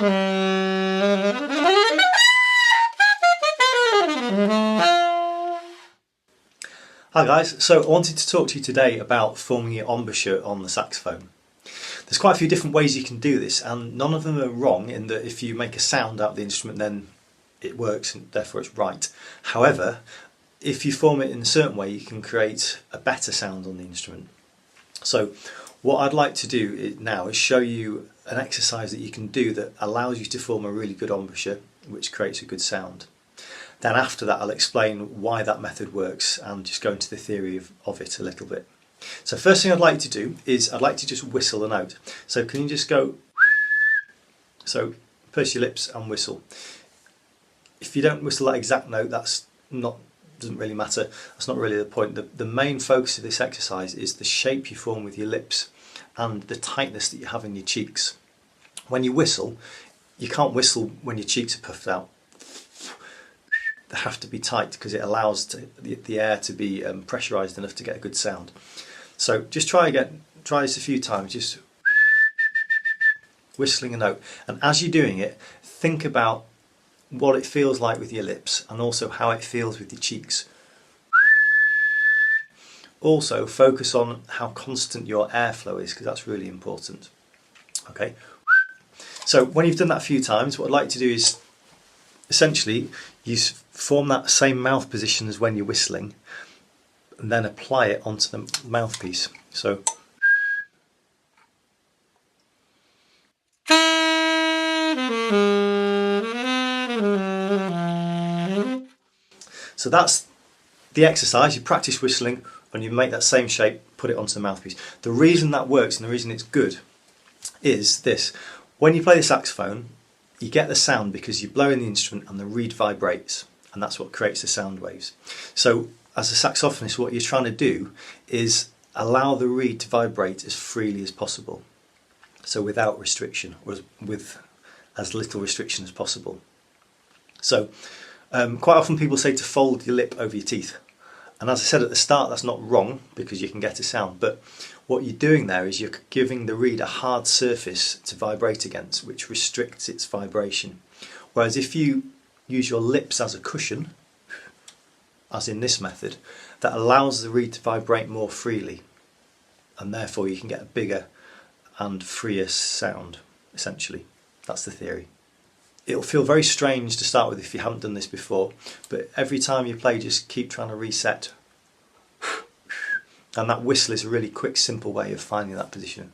Hi guys, so I wanted to talk to you today about forming your embouchure on the saxophone. There's quite a few different ways you can do this, and none of them are wrong in that if you make a sound out of the instrument then it works and therefore it's right. However, if you form it in a certain way you can create a better sound on the instrument. So what I'd like to do now is show you an exercise that you can do that allows you to form a really good embouchure which creates a good sound. Then after that I'll explain why that method works and just go into the theory of it a little bit. So first thing I'd like to do is I'd like to just whistle a note. So can you just go, so purse your lips and whistle. If you don't whistle that exact note, doesn't really matter, that's not really the point. The main focus of this exercise is the shape you form with your lips and the tightness that you have in your cheeks. When you whistle, you can't whistle when your cheeks are puffed out. They have to be tight because it allows the air to be pressurised enough to get a good sound. So just try this a few times, just whistling a note. And as you're doing it, think about what it feels like with your lips and also how it feels with your cheeks. Also focus on how constant your airflow is because that's really important. Okay. So when you've done that a few times, what I'd like to do is essentially you form that same mouth position as when you're whistling and then apply it onto the mouthpiece. So that's the exercise. You practice whistling and you make that same shape, put it onto the mouthpiece. The reason that works and the reason it's good is this: when you play the saxophone you get the sound because you blow in the instrument and the reed vibrates, and that's what creates the sound waves. So as a saxophonist what you're trying to do is allow the reed to vibrate as freely as possible, so without restriction, or with as little restriction as possible. So quite often people say to fold your lip over your teeth, and as I said at the start that's not wrong because you can get a sound, but what you're doing there is you're giving the reed a hard surface to vibrate against, which restricts its vibration. Whereas if you use your lips as a cushion, as in this method, that allows the reed to vibrate more freely, and therefore you can get a bigger and freer sound, essentially. That's the theory. It'll feel very strange to start with if you haven't done this before, but every time you play just keep trying to reset. And that whistle is a really quick, simple way of finding that position.